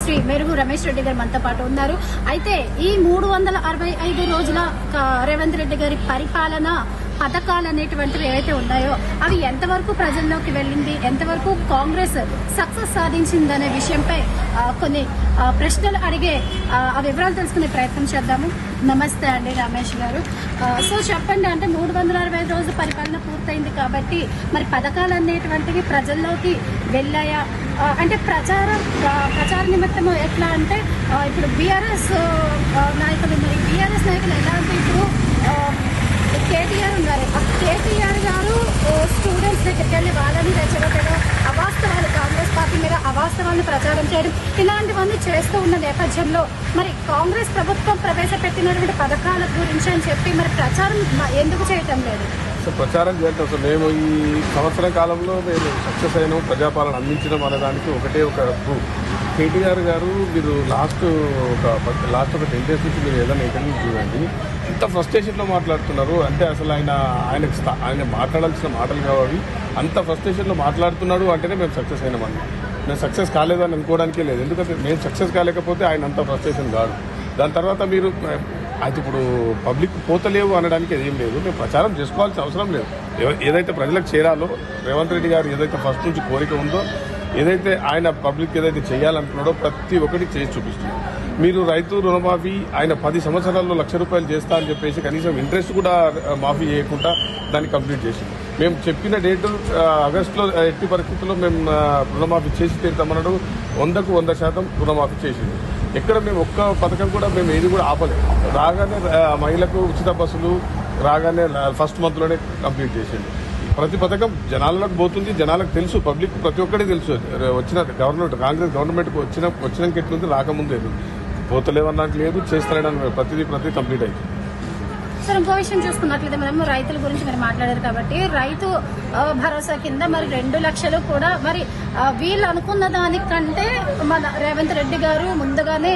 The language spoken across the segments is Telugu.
శ్రీ మెరుగు రమేష్ రెడ్డి గారు మనతో పాటు ఉన్నారు. అయితే ఈ 365 రోజుల రేవంత్ రెడ్డి గారి పరిపాలన పథకాలు అనేటువంటివి ఏవైతే ఉన్నాయో అవి ఎంతవరకు ప్రజల్లోకి వెళ్ళింది, ఎంతవరకు కాంగ్రెస్ సక్సెస్ సాధించిందనే విషయంపై కొన్ని ప్రశ్నలు అడిగే ఆ వివరాలు తెలుసుకునే ప్రయత్నం చేద్దాము. నమస్తే అండి రమేష్ గారు. సో చెప్పండి, అంటే 365 రోజుల పరిపాలన పూర్తయింది కాబట్టి మరి పథకాలు అనేటువంటివి ప్రజల్లోకి వెళ్ళాయా? అంటే ప్రచార నిమిత్తము ఎట్లా అంటే ఇప్పుడు బీఆర్ఎస్ నాయకులు ఎలా అంటే ఇప్పుడు కేటీఆర్ ఉన్నారు. కేటీఆర్ గారు స్టూడెంట్స్ దగ్గరికి వెళ్ళి వాళ్ళని రెచ్చగొట్టడం, అవాస్తవాలు కాంగ్రెస్ పార్టీ మీద అవాస్తవాలను ప్రచారం చేయడం, ఇలాంటివన్నీ చేస్తూ ఉన్న నేపథ్యంలో మరి కాంగ్రెస్ ప్రభుత్వం ప్రవేశపెట్టినటువంటి పథకాల గురించి అని చెప్పి మరి ప్రచారం ఎందుకు చేయటం లేదు? ప్రచారం చేయాలి. అసలు మేము ఈ సంవత్సర కాలంలో మేము సక్సెస్ అయినాం, ప్రజాపాలన అందించడం అనే దానికి ఒకటే ఒక ప్రూఫ్. కేటీఆర్ గారు మీరు లాస్ట్ ఒక 10 days నుంచి మీరు ఏదైనా ఇంటర్వ్యూ చూడండి, ఎంత ఫ్రస్ట్రేషన్లో మాట్లాడుతున్నారు అంటే అసలు ఆయన మాట్లాడాల్సిన మాటలు కావాలి, అంత ఫ్రస్ట్రేషన్లో మాట్లాడుతున్నాడు అంటేనే మేము సక్సెస్ అయినామని. మేము సక్సెస్ కాలేదని అనుకోవడానికే లేదు, ఎందుకంటే మేము సక్సెస్ కాలేకపోతే ఆయన అంత ఫ్రస్ట్రేషన్ కాదు. దాని తర్వాత మీరు అయితే ఇప్పుడు పబ్లిక్ పోతలేవు అనడానికి ఏం లేదు, మేము ప్రచారం చేసుకోవాల్సిన అవసరం లేదు. ఏదైతే ప్రజలకు చేరాలో రేవంత్ రెడ్డి గారు ఏదైతే ఫస్ట్ నుంచి కోరిక ఉందో, ఏదైతే ఆయన పబ్లిక్ ఏదైతే చేయాలనుకున్నాడో ప్రతి ఒక్కటి చేసి చూపిస్తున్నారు. మీరు రైతు రుణమాఫీ ఆయన 10 సంవత్సరాల్లో ₹1,00,000 చేస్తా అని చెప్పేసి కనీసం ఇంట్రెస్ట్ కూడా మాఫీ చేయకుండా దాన్ని కంప్లీట్ చేసింది. మేము చెప్పిన డేటు ఆగస్టులో ఎట్టి పరిస్థితుల్లో మేము రుణమాఫీ చేసి తీరుతామన్నాడు. 100% రుణమాఫీ చేసింది. ఎక్కడ మేము ఒక్క పథకం కూడా మేము ఏది కూడా ఆపలేదు. రాగానే మహిళలకు ఉచిత బస్సులు రాగానే ఫస్ట్ మంత్లోనే కంప్లీట్ చేసింది. ప్రతి పథకం జనాలకు పోతుంది, జనాలకు తెలుసు, పబ్లిక్ ప్రతి ఒక్కరికి తెలుసు. వచ్చిన కాంగ్రెస్ గవర్నమెంట్కి వచ్చినాక ఎట్లుంది, రాకముందు పోతలేవన్నట్టు లేదు, చేస్తారని ప్రతిదీ కంప్లీట్ అయింది. సార్, ఇంకో విషయం చూసుకున్నట్లయితే మనం రైతుల గురించి మీరు మాట్లాడారు కాబట్టి రైతు భరోసా కింద మరి 2 లక్షలు కూడా మరి వీళ్ళు అనుకున్న దానికంటే మన రేవంత్ రెడ్డి గారు ముందుగానే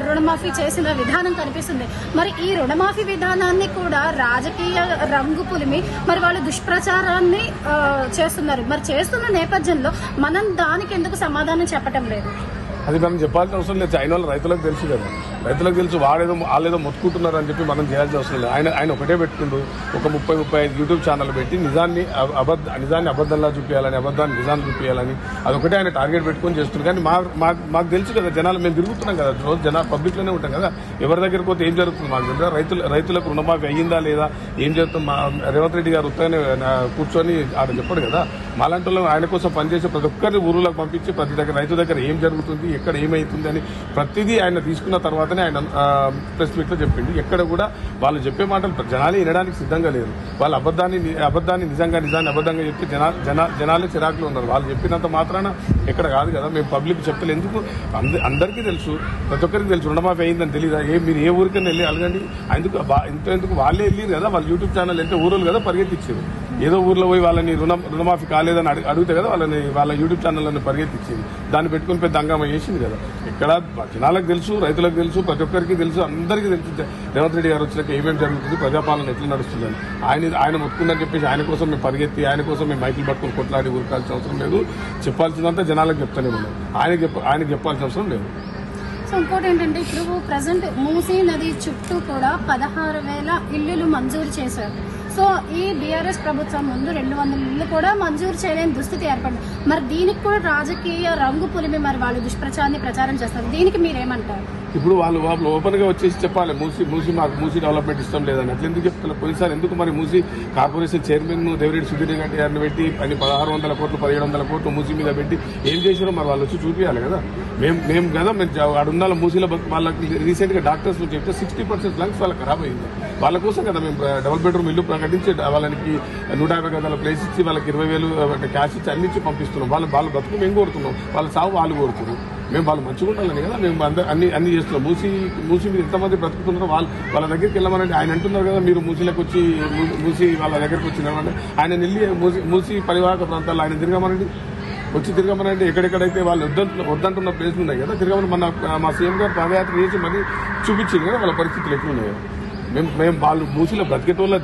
రుణమాఫీ చేసిన విధానం కనిపిస్తుంది. మరి ఈ రుణమాఫీ విధానాన్ని కూడా రాజకీయ రంగు పులిమి మరి వాళ్ళు దుష్ప్రచారాన్ని చేస్తున్నారు. మరి చేస్తున్న నేపథ్యంలో మనం దానికి ఎందుకు సమాధానం చెప్పటం లేదు? అది మనం చెప్పాల్సిన అవసరం లేదు. అయిన వాళ్ళు రైతులకు తెలుసు కదా, రైతులకు తెలుసు. వాళ్ళేదో మొత్తుకుంటున్నారు అని చెప్పి మనం చేయాల్సిన అవసరం లేదు. ఆయన ఒకటే పెట్టుకుంటూ ఒక 30-35 యూట్యూబ్ ఛానల్ పెట్టి నిజాన్ని అబద్ధంలా చూపించాలని, అబద్ధాన్ని నిజాన్ని చూపించాలని అదొకటే ఆయన టార్గెట్ పెట్టుకొని చేస్తున్నారు. కానీ మాకు తెలుసు కదా, జనాలు మేము తిరుగుతున్నాం కదా, రోజు జనాలు పబ్లిక్లోనే ఉంటాం కదా, ఎవరి దగ్గరికి పోతే ఏం జరుగుతుంది మాకు తెలుసు. రైతులకు రుణమాఫీ అయ్యిందా లేదా, ఏం జరుగుతుంది, రేవంత్ రెడ్డి గారు ఉత్తగానే కూర్చొని ఆడ చెప్పాడు కదా. మాలాంటి వాళ్ళు ఆయన కోసం పనిచేసే ప్రతి ఒక్కరిని ఊరులకు పంపించి రైతు దగ్గర ఏం జరుగుతుంది, ఎక్కడ ఏమైతుంది అని ప్రతిదీ ఆయన తీసుకున్న తర్వాతనే ఆయన ప్రెస్ మీట్లో చెప్పింది. ఎక్కడ కూడా వాళ్ళు చెప్పే మాటలు జనాలే వినడానికి సిద్ధంగా లేరు. వాళ్ళు అబద్ధాన్ని నిజాన్ని అబద్ధంగా చెప్పి జనాలే చిరాకులు ఉన్నారు. వాళ్ళు చెప్పినంత మాత్రాన ఎక్కడ కాదు కదా. మేము పబ్లిక్ చెప్తలే ఎందుకు, అందరికీ తెలుసు, ప్రతి ఒక్కరికి తెలుసు. రుణమాఫీ అయిందని తెలియదా? మీరు ఏ ఊరికైనా వెళ్ళి అడగండి. ఎందుకు వాళ్ళే వెళ్ళారు కదా, వాళ్ళు యూట్యూబ్ ఛానల్ ఎంత ఊరోళ్ళు కదా పరిగెత్తిచ్చారు. ఏదో ఊర్లో పోయి వాళ్ళని రుణమాఫీ కాలేదని అడిగితే కదా వాళ్ళ యూట్యూబ్ ఛానళ్ళని పరిగెత్తిచ్చింది. దాన్ని పెట్టుకుని పెద్ద హంగామా చేసింది కదా. ఇక్కడ జనాలకు తెలుసు, రైతులకు తెలుసు, ప్రతి ఒక్కరికి తెలుసు, అందరికీ తెలుసు రేవంత్ రెడ్డి గారు వచ్చినాక ఏమేమి జరుగుతుంది, ప్రజాపాలన ఎట్లా నడుస్తుందని. ఆయన మొత్తుకుందని చెప్పేసి ఆయన కోసం మేము పరిగెత్తి, ఆయన కోసం మేము మైకులు పట్టుకుని కొట్లాడి ఊరుకాల్సిన అవసరం లేదు. చెప్పాల్సిందంతా జనాలకు చెప్తానే ఉన్నాం, ఆయనకు చెప్పాల్సిన అవసరం లేదు. సో ఇంకోటి ఏంటంటే ఇప్పుడు ప్రజెంట్ మూసీ నది చుట్టూ కూడా 16,000 ఇళ్లు మంజూరు చేశారు. సో ఈ బీఆర్ఎస్ ప్రభుత్వం ముందు 200 ఇళ్లు కూడా మంజూరు చేయలేని దుస్థితి ఏర్పడింది. మరి దీనికి కూడా రాజకీయ రంగు పులిమి మరి వాళ్ళు దుష్ప్రచారాన్ని ప్రచారం చేస్తారు. దీనికి మీరేమంటారు? ఇప్పుడు వాళ్ళు ఓపెన్ గా వచ్చేసి చెప్పాలి, మూసీ డెవలప్మెంట్ ఇష్టం లేదని. అట్లా ఎందుకు చెప్తున్నారు? పోయినసారి ఎందుకు మరి మూసీ కార్పొరేషన్ చైర్మన్ దేవిరెడ్డి సుధీర్ రెడ్డి గారిని పెట్టి 1600 కోట్లు 1700 కోట్లు మూసీ మీద పెట్టి ఏం చేసారో మరి వాళ్ళు వచ్చి చూపించాలి కదా. మేము కదా అడున్న మూసీలో వాళ్ళకి రీసెంట్ గా డాక్టర్స్ చెప్తే 60% లంగ్స్ వాళ్ళకి ఖరాబ్ అయింది. వాళ్ళ కోసం కదా మేము డబుల్ బెడ్రూమ్ ఇల్లు ప్రకటించి వాళ్ళకి 150 గదాల ప్లేస్ ఇచ్చి వాళ్ళకి 20,000 క్యాష్ ఇచ్చి అన్ని ఇచ్చి పంపిస్తున్నాం. వాళ్ళ బతుకు మేము కోరుతున్నాం, వాళ్ళ సాగు వాళ్ళు కోరుతున్నారు. మేము వాళ్ళు మంచిగా ఉండాలని కదా మేము అన్ని చేస్తున్నాం. మూసీ మీద ఎంతమంది బ్రతుకుతున్నారో వాళ్ళ దగ్గరికి వెళ్ళమనండి. ఆయన అంటున్నారు కదా, మీరు మూసీలకు వచ్చి మూసీ వాళ్ళ దగ్గరికి వచ్చినారంటే ఆయన వెళ్ళి మూసీ పరివాహక ప్రాంతాల్లో ఆయన తిరగమనండి, ఎక్కడెక్కడైతే వాళ్ళు వద్దంటున్న ప్లేస్లు ఉన్నాయి కదా తిరగమని. మా సీఎం గారు పాదయాత్ర చేసి మరీ చూపించింది కదా వాళ్ళ పరిస్థితులు ఎట్లున్నాయో. మేము వాళ్ళు మూసిలో బ్రతికేటోళ్ళ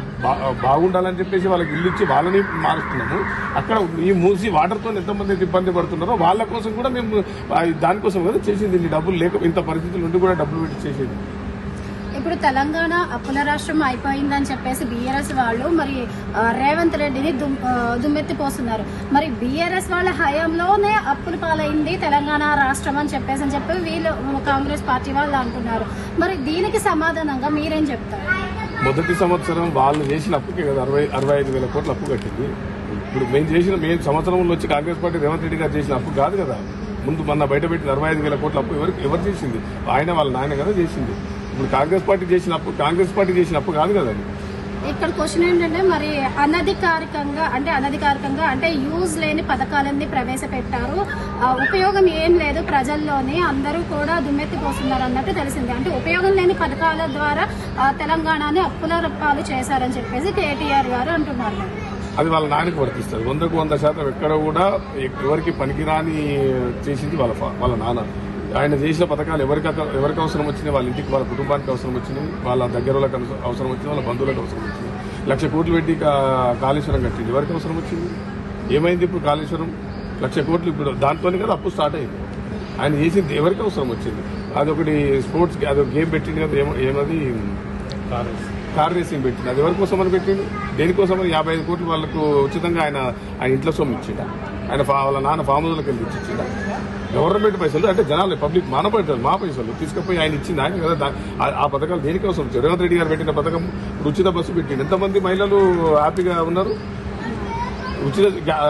బాగుండాలని చెప్పేసి వాళ్ళకి ఇల్లు ఇచ్చి వాళ్ళని మారుస్తున్నాము. అక్కడ ఈ మూసి వాటర్తో ఎంతమంది అయితే ఇబ్బంది పడుతున్నారో వాళ్ళ కోసం కూడా మేము దానికోసం కదా చేసింది. ఇన్ని డబ్బులు లేక ఇంత పరిస్థితులు ఉండి కూడా డబ్బులు పెట్టి చేసేది. ఇప్పుడు తెలంగాణ అప్పుల రాష్ట్రం అయిపోయిందని చెప్పేసి బీఆర్ఎస్ వాళ్ళు మరి రేవంత్ రెడ్డిని దుమ్మెత్తిపోస్తున్నారు. మరి బీఆర్ఎస్ వాళ్ళ హయాంలోనే అప్పుల పాలైంది తెలంగాణ రాష్ట్రం అని చెప్పి వీళ్ళు కాంగ్రెస్ పార్టీ వాళ్ళు అంటున్నారు. మరి దీనికి సమాధానంగా మీరేం చెప్తారు? మొదటి సంవత్సరం వాళ్ళు చేసిన అప్పుకే కదా 65,000 కోట్ల అప్పు కట్టింది. ఇప్పుడు మేము సంవత్సరంలో వచ్చి కాంగ్రెస్ పార్టీ రేవంత్ రెడ్డి గారు చేసిన అప్పు కాదు కదా. ముందు మొన్న బయట పెట్టిన 65,000 కోట్ల అప్పు ఎవరు చేసింది? ఆయన వాళ్ళ నాయన కదా చేసింది. ఇప్పుడు కాంగ్రెస్ పార్టీ చేసిన అప్పు కాదు కదా. ఇక్కడ క్వశ్చన్ ఏంటంటే మరి అనధికారికంగా అంటే యూజ్ లేని పథకాలన్నీ ప్రవేశపెట్టారు, ఉపయోగం ఏం లేదు ప్రజల్లోని, అందరూ కూడా దుమ్మెత్తిపోస్తున్నారు అన్నట్టు తెలిసింది. అంటే ఉపయోగం లేని పథకాల ద్వారా తెలంగాణని అప్పుల రప్పాలు చేశారని చెప్పేసి కేటీఆర్ గారు అంటున్నారు. అది వాళ్ళ నాయనకు వర్తిస్తారు. 100% ఎక్కడ కూడా ఎవరికి పనికిరాని చేసింది వాళ్ళ నాన్న. ఆయన చేసిన పథకాలు ఎవరికి అవసరం వచ్చినాయి, వాళ్ళ ఇంటికి వాళ్ళ కుటుంబానికి అవసరం వచ్చినాయి, వాళ్ళ దగ్గర వాళ్ళకి అవసరం వచ్చినాయి, వాళ్ళ బంధువులకు అవసరం వచ్చింది. 1,00,000 కోట్లు పెట్టి కాళేశ్వరం కట్టింది. ఎవరికి అవసరం వచ్చింది? ఏమైంది ఇప్పుడు కాళేశ్వరం? 1,00,000 కోట్లు ఇప్పుడు దాంతోనే కదా అప్పు స్టార్ట్ అయింది. ఆయన చేసింది ఎవరికి అవసరం వచ్చింది? అదొకటి స్పోర్ట్స్ అదొక గేమ్ పెట్టింది కదా, ఏమది కార్ రేసింగ్ పెట్టింది. అది ఎవరి కోసం అని పెట్టింది? దేనికోసమని 55 కోట్లు వాళ్ళకు ఉచితంగా ఆయన ఇంట్లో సొమ్ము ఇచ్చిండ. ఆయన వాళ్ళ నాన్న ఫామ్ హౌస్లోకి వెళ్ళి ఇచ్చిండ. గవర్నమెంట్ పైసలు అంటే జనాలు పబ్లిక్ మా పైసలు తీసుకుపోయి ఆయన ఇచ్చింది ఆయన కదా. ఆ పథకాలు దేనికోసం వచ్చారు? రేవంత్ రెడ్డి గారు పెట్టిన పథకం ఉచిత బస్సు పెట్టింది. ఎంతమంది మహిళలు హ్యాపీగా ఉన్నారు? ఉచిత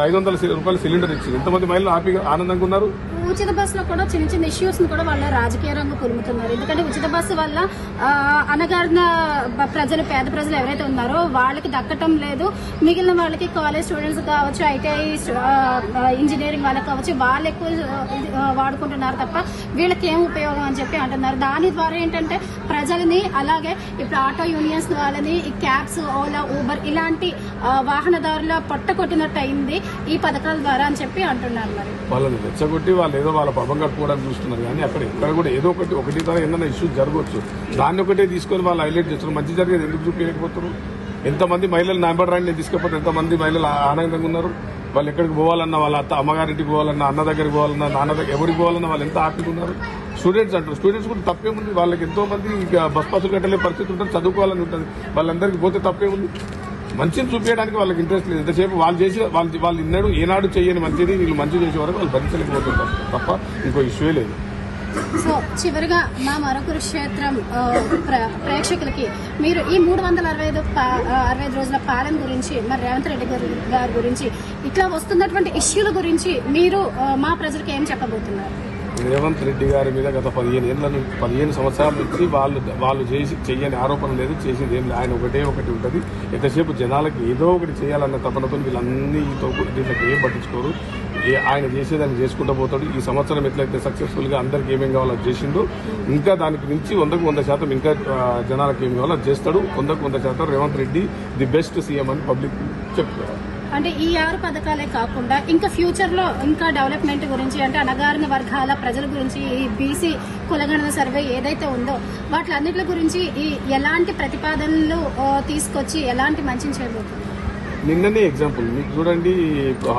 500 రూపాయల సిలిండర్ ఇచ్చింది. ఎంతమంది మహిళలు హ్యాపీగా ఆనందంగా ఉన్నారు? ఉచిత బస్సులో కూడా చిన్న ఇష్యూస్ ని కూడా వాళ్ళ రాజకీయ రంగు పులుముతున్నారు. ఎందుకంటే ఉచిత బస్సు వల్ల అనగారిన ప్రజలు, పేద ప్రజలు ఎవరైతే ఉన్నారో వాళ్ళకి దక్కటం లేదు. మిగిలిన వాళ్ళకి కాలేజ్ స్టూడెంట్స్ కావచ్చు, ఐటీఐ ఇంజనీరింగ్ వాళ్ళకి కావచ్చు, వాళ్ళు ఎక్కువ వాడుకుంటున్నారు తప్ప వీళ్ళకి ఏం ఉపయోగం అని చెప్పి అంటున్నారు. దాని ద్వారా ఏంటంటే ప్రజలని, అలాగే ఇప్పుడు ఆటో యూనియన్స్ వాళ్ళని, ఈ క్యాబ్స్, ఓలా, ఊబర్ ఇలాంటి వాహనదారుల పొట్టకొట్టినట్టు అయింది ఈ పథకాల ద్వారా అని చెప్పి అంటున్నారు. మరి వాళ్ళని రెచ్చగొట్టి వాళ్ళు ఏదో వాళ్ళ పబ్బం కట్టుకోవడానికి చూస్తున్నారు. కానీ అక్కడ కూడా ఏదో ఒకటి తర ఏదైనా ఇష్యూస్ జరగవచ్చు. దాన్ని ఒకటే తీసుకొని వాళ్ళు హైలైట్ చేస్తున్నారు. మంచి జరిగేది ఎందుకు చూపించలేకపోతున్నారు? ఎంతమంది మహిళలు నాంబర్ నేను తీసుకపోతే ఎంతమంది మహిళలు ఆనందంగా ఉన్నారు? వాళ్ళు ఎక్కడికి పోవాలన్నా, వాళ్ళ అమ్మగారింటికి పోవాలన్నా, అన్న దగ్గరికి పోవాలన్నా, నాన్న దగ్గర ఎవరికి పోవాలన్నా వాళ్ళు ఎంత హ్యాపీగా ఉన్నారు. స్టూడెంట్స్ అంటారు. స్టూడెంట్స్ కూడా తప్పేముంది? వాళ్ళకి ఎంతో మంది బస్ పాసులు కట్టలే పరిస్థితి ఉంటుంది, చదువుకోవాలని ఉంటుంది. వాళ్ళందరికీ పోతే తప్పేముంది? మంచిని చూపించడానికి వాళ్ళకి ఇంట్రెస్ట్ లేదు. ఎంతసేపు వాళ్ళు ఇన్నాడు ఏనాడు చేయని మంచిది వీళ్ళు మంచి చేసే వరకు వాళ్ళు భరించలేకపోతుంటారు తప్ప ఇంకో ఇష్యూ లేదు. సో చివరిగా మా మరొకరుక్షేత్రం ప్రేక్షకులకి మీరు ఈ 365 రోజుల పాలన గురించి, మరి రేవంత్ రెడ్డి గారి గురించి, ఇట్లా వస్తున్నటువంటి ఇష్యూల గురించి మీరు మా ప్రజలకు ఏం చెప్పబోతున్నారు? రేవంత్ రెడ్డి గారి మీద గత 15 సంవత్సరాల నుంచి వాళ్ళు చెయ్యని ఆరోపణ లేదు, చేసింది ఏం లేదు. ఆయన ఒకటి ఉంటుంది. ఎంతసేపు జనాలకి ఏదో ఒకటి చేయాలన్న తపనతో వీళ్ళన్నీ దీంట్లోకి ఏం పట్టించుకోరు. ఆయన చేసేదాన్ని చేసుకుంటూ పోతాడు. ఈ సంవత్సరం ఎట్లయితే సక్సెస్ఫుల్ గా అందరికి ఏమేం కావాలో చేసిండు, ఇంకా దానికి మించి 100% ఇంకా జనాలకు ఏం కావాలో చేస్తాడు. 100% Revanth Reddy the best CM అని పబ్లిక్ చెప్తారు. అంటే ఈ 6 పథకాలే కాకుండా ఇంకా ఫ్యూచర్ లో ఇంకా డెవలప్మెంట్ గురించి, అంటే అణగారిన వర్గాల ప్రజల గురించి, ఈ బీసీ కులగణన సర్వే ఏదైతే ఉందో వాటిలన్నిటి గురించి ఎలాంటి ప్రతిపాదనలు తీసుకొచ్చి ఎలాంటి మంచిని చేయబోతుంది? నిన్ననే ఎగ్జాంపుల్ మీకు చూడండి,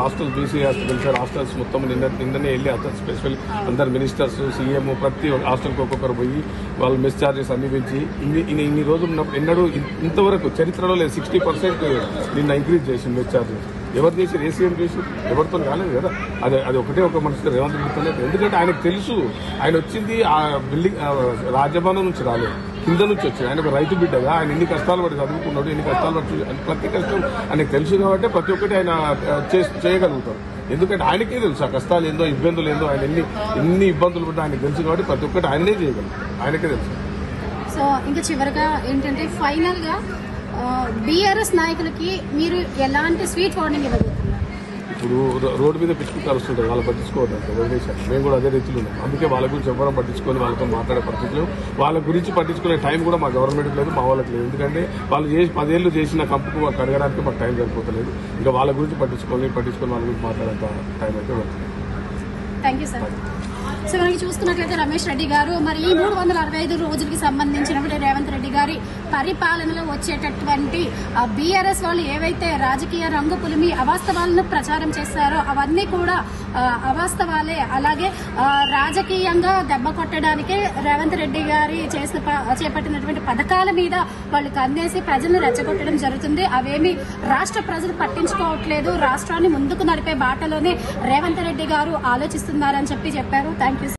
హాస్టల్ బీసీ వెల్ఫేర్ హాస్టల్స్ మొత్తం నిన్ననే వెళ్ళి స్పెషల్ అందరు మినిస్టర్స్, సీఎం ప్రతి హాస్టల్కి ఒక్కొక్కరు పోయి వాళ్ళు మెస్ ఛార్జెస్ అన్ని పెంచి ఇన్ని రోజులు ఉన్నప్పుడు ఎన్నడూ ఇంతవరకు చరిత్రలో లేదు. 60% నిన్న ఇంక్రీజ్ చేసింది మెస్ ఛార్జెస్. ఎవరు చేసి ఏసీఎం చేసి ఎవరితో కాలేదు కదా. అది ఒకటే ఒక మనిషి రేవంత్ రెడ్డితోనే. ఎందుకంటే ఆయనకు తెలుసు ఆయన వచ్చింది ఆ బిల్డింగ్ రాజ్యభవనం నుంచి రాలేదు, కింద నుంచి వచ్చాడు. ఆయన ఒక రైతు బిడ్డగా ఆయన ఎన్ని కష్టాలు పడి చదువుకున్నాడు, ఎన్ని కష్టాలు పడి ప్రతి కష్టం ఆయనకు తెలుసు కాబట్టి ప్రతి ఒక్కటి ఆయన చేయగలుగుతాడు. ఎందుకంటే ఆయనకే తెలుసు ఆ కష్టాలు ఏందో, ఇబ్బందులు ఏందో, ఆయన ఎన్ని ఇబ్బందులు పడ్డా ఆయనకు తెలుసు కాబట్టి ప్రతి ఒక్కటి ఆయనే చేయగలరు, ఆయనకే తెలుసు. సో ఇంకా చివరిగా ఏంటంటే ఫైనల్ గా బీఆర్ఎస్ నాయకులకి మీరు ఎలాంటి స్వీట్ వార్నింగ్ ఇవ్వబోతున్నారు? ఇప్పుడు రోడ్డు మీద పిచ్చుకు కలుస్తుంటారు, వాళ్ళు పట్టించుకోవద్దంటే వదిలేశారు. మేము కూడా అదే రీతిలో ఉన్నాం. అందుకే వాళ్ళ గురించి ఎవరం పట్టించుకొని వాళ్ళతో మాట్లాడే పరిస్థితులు, వాళ్ళ గురించి పట్టించుకునే టైం కూడా మా గవర్నమెంట్కి లేదు, మా వాళ్ళకి లేదు. ఎందుకంటే వాళ్ళు 10 ఏళ్ళు చేసిన కంపుకు కడగడానికి మాకు టైం సరిపోతలేదు. ఇంకా వాళ్ళ గురించి పట్టించుకొని వాళ్ళ గురించి మాట్లాడేంత టైం అయితే పడుతుంది. Thank you sir. సో మనకి చూసుకున్నట్లయితే రమేష్ రెడ్డి గారు మరి ఈ 365 రోజులకి సంబంధించినటువంటి రేవంత్ రెడ్డి గారి పరిపాలనలో వచ్చేటటువంటి బీఆర్ఎస్ వాళ్ళు ఏవైతే రాజకీయ రంగు పులిమి అవాస్తవాలను ప్రచారం చేస్తారో అవన్నీ కూడా అవాస్తవాలే. అలాగే రాజకీయంగా దెబ్బ కొట్టడానికే రేవంత్ రెడ్డి గారి చేపట్టినటువంటి పథకాల మీద వాళ్ళు కన్నేసి ప్రజలను రెచ్చగొట్టడం జరుగుతుంది. అవేమి రాష్ట్ర ప్రజలు పట్టించుకోవట్లేదు. రాష్ట్రాన్ని ముందుకు నడిపే బాటలోనే రేవంత్ రెడ్డి గారు ఆలోచిస్తున్నారని చెప్పారు.